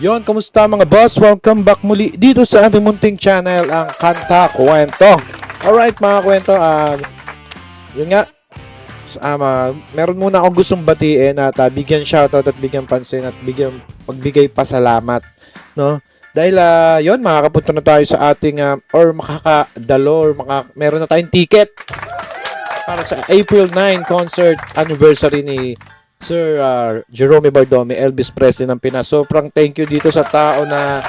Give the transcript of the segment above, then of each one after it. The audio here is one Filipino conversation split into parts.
Yon, kamusta mga boss? Welcome back muli dito sa ating munting channel, ang Kanta Kwento. Alright mga kwento, yun nga, meron muna akong gustong batiin at bigyan shoutout at bigyan pansin at pagbigay pasalamat, no? Dahil yun, makakapunta na tayo sa ating or makakadalo or meron na tayong ticket para sa April 9 concert anniversary ni Sir Jerome Bardome, Elvis Presley ng Pinas. Sobrang thank you dito sa tao na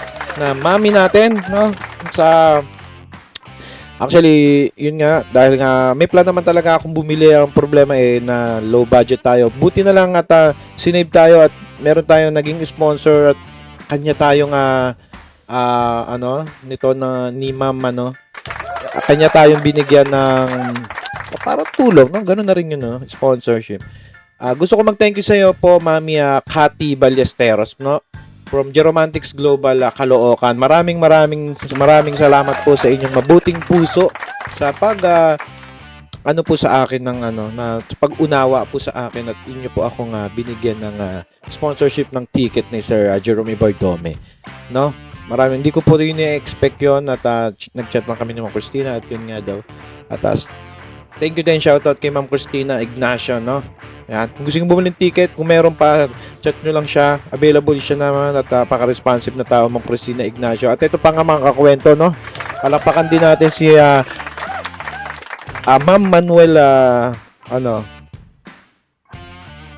mami natin, no? Actually, yun nga, dahil nga may plan naman talaga akong bumili. Ang problema na low budget tayo. Buti na lang at sinave tayo at meron tayong naging sponsor at kanya tayong nito na ni Ma'am kanya tayong binigyan ng para tulong, no? Ganun na rin yun, no? Sponsorship. Gusto ko mag-thank you sa iyo po, Mami Cathy Ballesteros, no? From Geromantics Global, Caloocan. Maraming salamat po sa inyong mabuting puso sa po sa akin ng na pag-unawa po sa akin at inyo po akong binigyan ng sponsorship ng ticket ni Sir Jerome Bardome, no? Hindi ko po rin i-expect yun at nag-chat lang kami ni Ma'am Christina at yun nga daw. At thank you din, shoutout kay Ma'am Christina Ignacio, no? Yan. Kung gusto nyo bumili ng ticket, kung meron pa, chat nyo lang siya. Available siya naman at paka-responsive na tao, Ma'am Christina Ignacio. At ito pa nga mga kakwento, no? Palakpakan din natin si Ma'am Manuel,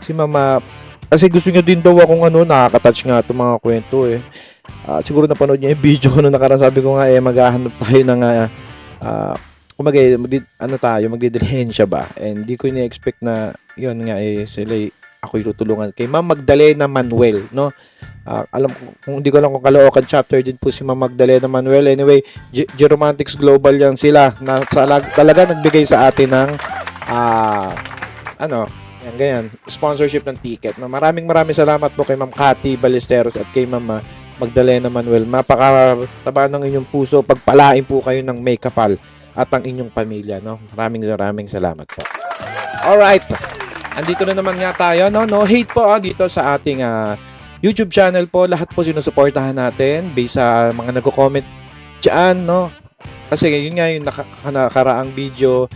si Mama, kasi gusto nyo din daw akong nakaka-touch nga itong mga kwento siguro napanood nyo yung video ko nung nakaraan. Sabi ko nga maghahanap tayo ng magdidilhensya ba? And di ko ini-expect na yun nga ako'y tutulungan kay Ma'am Magdalena Manuel, no? Alam ko, hindi ko lang kung Caloocan chapter din po si Ma'am Magdalena Manuel. Anyway, Geromantics Global yan sila na talaga nagbigay sa atin ng yan ganyan, sponsorship ng ticket. No? Maraming salamat po kay Ma'am Cathy Ballesteros at kay Ma'am Magdalena Manuel. Mapakataba ng inyong puso, pagpalain po kayo ng may kapal at ang inyong pamilya, no? Maraming salamat po. Alright, andito na naman nga tayo, no? No hate po dito sa ating YouTube channel po. Lahat po sinusuportahan natin based sa mga nagko-comment dyan, no? Kasi yun nga yung nakaraang video,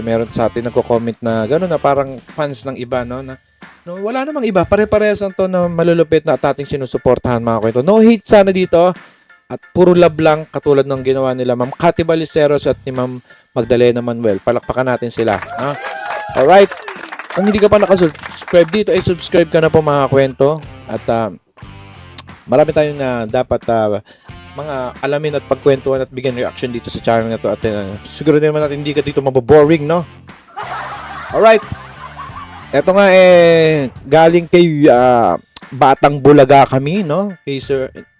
meron sa atin nagko-comment na gano'n na parang fans ng iba, no? Wala namang iba, pare-parehas lang to na malulupit na ating sinusuportahan, mga kwento. No hate sana dito. At puro love lang, katulad ng ginawa nila Ma'am Cathy Ballesteros at ni Ma'am Magdalena Manuel. Palakpakan natin sila. Alright. Kung hindi ka pa nakasubscribe dito, subscribe ka na po, mga kwento. At marami tayong dapat mga alamin at pagkwentuhan at bigyan reaction dito sa channel na to. At siguro din naman natin hindi ka dito maboboring, no? Alright. Ito nga galing kay Batang Bulaga kami, no? Kay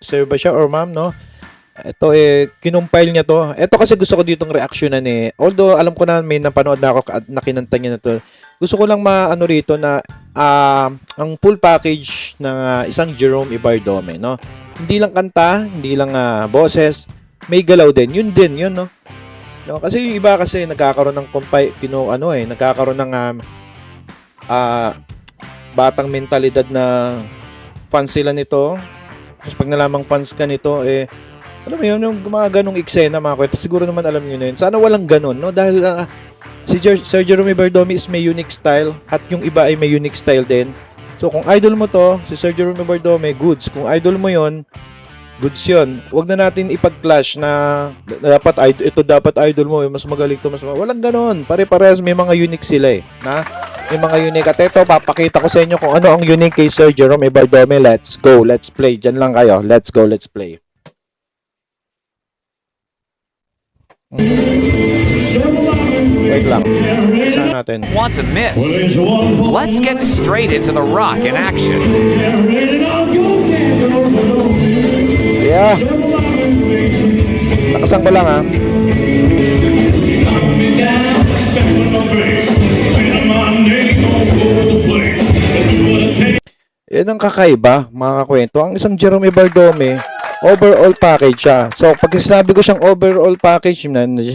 Sir ba siya or ma'am, no? Ito kinumpile niya to. Ito kasi gusto ko ditong reaksyonan Although alam ko na may napanood na ako at nakinanta niya na to. Gusto ko lang rito na ang full package ng isang Jerome Bardome, no? Hindi lang kanta, hindi lang boses, may galaw din. Yun, no? No, kasi yung iba kasi nagkakaroon ng nagkakaroon ng batang mentalidad na fans sila nito. Tapos pag nalamang fans ka nito, alam mo yun, yung mga ganong eksena, mga kwento, siguro naman alam nyo na yun. Sana walang ganon, no? Dahil si Sir Jerome Bardome is may unique style at yung iba ay may unique style din. So kung idol mo to, si Sir Jerome Bardome, goods. Kung idol mo yon, goods yun. Huwag na natin ipag-clash na dapat idol mo, mas magaling to, walang ganon. Pare-parehas may mga unique sila na? May mga unique. At ito, papakita ko sa inyo kung ano ang unique kay Sir Jerome Bardome. Let's go, let's play. Diyan lang kayo. Let's go, let's play. Wait lang. Saan natin? Want to miss? Let's get straight into the rock in action. Yeah. Nakasang ko lang Yan ang kakaiba, mga kwento. Ang isang Jerome Bardome, overall package siya. So, pag sinabi ko siyang overall package,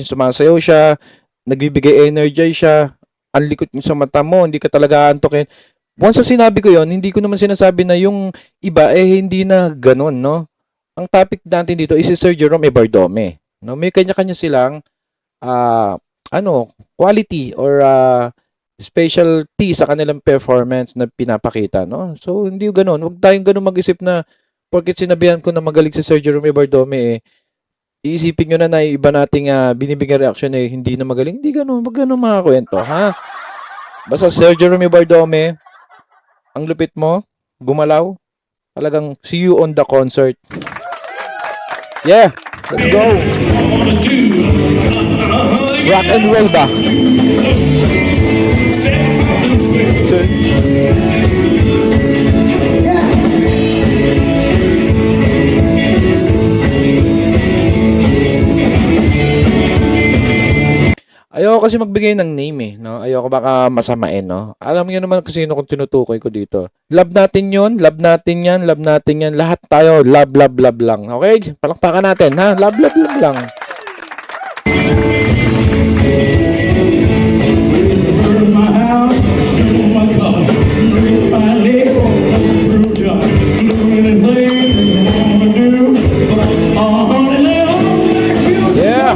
sumasayaw siya, nagbibigay energy siya, ang likot niya sa mata mo, hindi ka talaga antokin. once sa sinabi ko yon, hindi ko naman sinasabi na yung iba hindi na ganun, no? Ang topic natin dito is si Sir Jerome Ebardome. No, may kanya-kanya silang ah, quality or specialty sa kanilang performance na pinapakita, no? So hindi ganoon. Huwag tayong ganoon mag-isip na porket sinabihan ko na magaling si Sir Jerome Ebardome iisipin nyo na iba nating binibigyan reaction hindi na magaling. Hindi ganoon. Wag ganoon mga kwento, ha? Basta Sir Jerome Bardome, ang lupit mo, gumalaw. Talagang see you on the concert. Yeah, let's go. Rock and roll ba? Ayoko kasi magbigay ng name no? Ayoko baka masamain, no? Alam niyo naman kung sino kung tinutukoy ko dito. Love natin yon, love natin yan, love natin yan. Lahat tayo, love, love, love lang. Okay? Palakpakan natin, ha? Love, love, love lang. Yeah!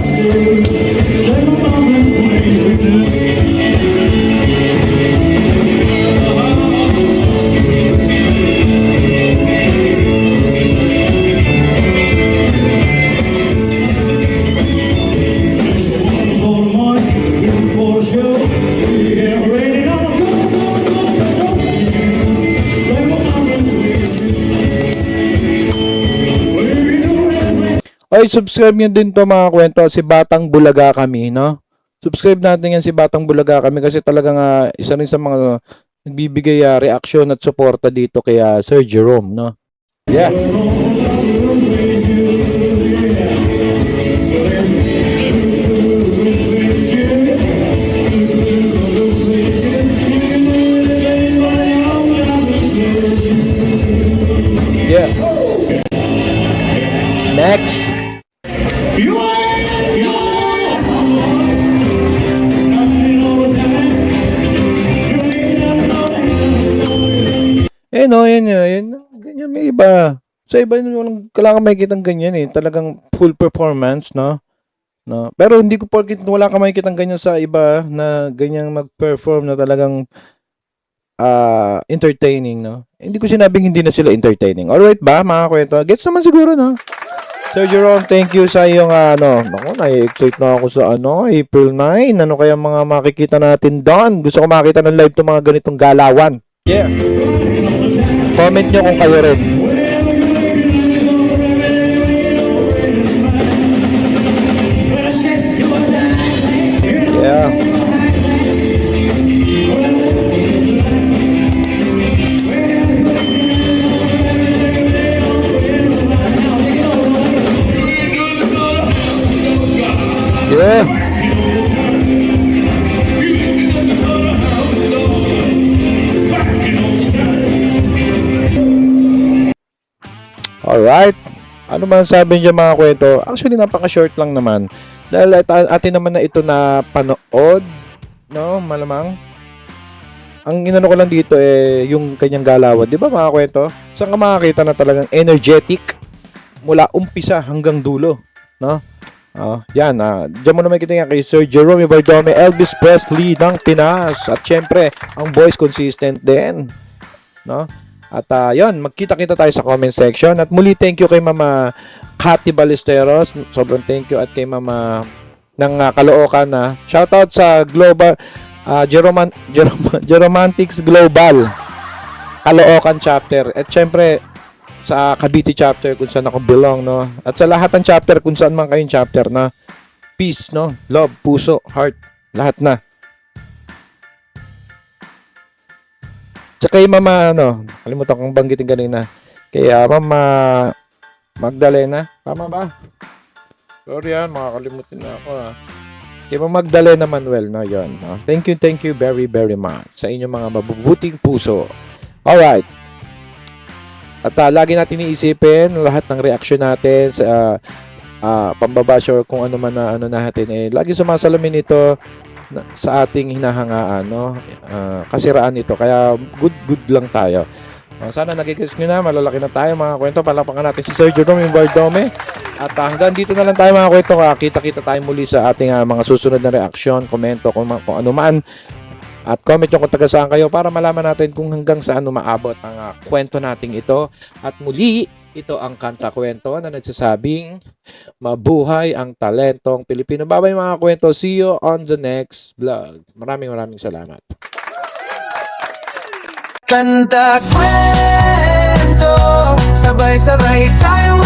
Ay, subscribe nyo din to mga kwento, si Batang Bulaga kami, no? Subscribe natin yan si Batang Bulaga kami kasi talagang isa rin sa mga nagbibigay reaksyon at suporta dito kay Sir Jerome, no? Yeah. Yeah. Next. Yan. Ganyan may iba. Sa iba, walang kailangan makikita ganyan Talagang full performance, no? No. Pero hindi ko porket wala ka makikita ganyan sa iba na ganyang mag-perform na talagang entertaining, no? Hindi ko sinabing hindi na sila entertaining. Alright ba, mga kwento? Gets naman siguro, no? Sir Jerome, thank you sa iyong naku, na-excite na ako sa April 9. Ano kaya mga makikita natin doon? Gusto ko makita ng live itong mga ganitong galawan. Yeah. Comment nyo kung kayo rin. Yeah. Yeah. Alright. Ano man sabi niyo mga kwento? Actually, napaka-short lang naman. Dahil atin naman na ito na panood, no? Malamang. Ang inano ko lang dito yung kanyang galawan. Di ba mga kwento? Saan ka makakita na talagang energetic mula umpisa hanggang dulo, no? Yan, diyan mo na makikita nga kay Sir Jerome Bardome, Elvis Presley ng Pinas. At syempre, ang voice consistent din, no? At yon, magkita-kita tayo sa comment section. At muli, thank you kay Mama Cathy Ballesteros. Sobrang thank you. At kay Mama ng Caloocan. Shoutout sa Global Jeromantics Global Caloocan chapter. At syempre, sa Cavite chapter kung saan ako belong, no? At sa lahat ng chapter kung saan man kayong chapter na peace, no? Love, puso, heart, lahat na. Sa kay Mama, kalimutan kong banggitin kanina. Kaya Mama Magdalena, tama ba? Sorry makakalimutin na ako Kay Mama Magdalena Manuel, no? Yun, no? Thank you very, very much sa inyong mga mabubuting puso. Alright. At lagi natin iisipin lahat ng reaction natin sa pambabash or kung ano man na natin lagi sumasalamin ito sa ating hinahangaan, no? Kasiraan ito. Kaya good lang tayo. Sana nagigets nyo na, malalaki na tayo mga kwento. Palapakan natin si Sir Jerome Bardome. At hanggang dito na lang tayo mga kwento. Kita-kita tayo muli sa ating mga susunod na reaksyon, komento, kung ano man. At comment nyo kung taga saan kayo para malaman natin kung hanggang saan umaabot ang kwento nating ito. At muli, ito ang Kanta Kwento na nagsasabing mabuhay ang talentong Pilipino. Bye-bye mga kwento. See you on the next vlog. Maraming salamat. Kanta kwento, sabay-sabay tayo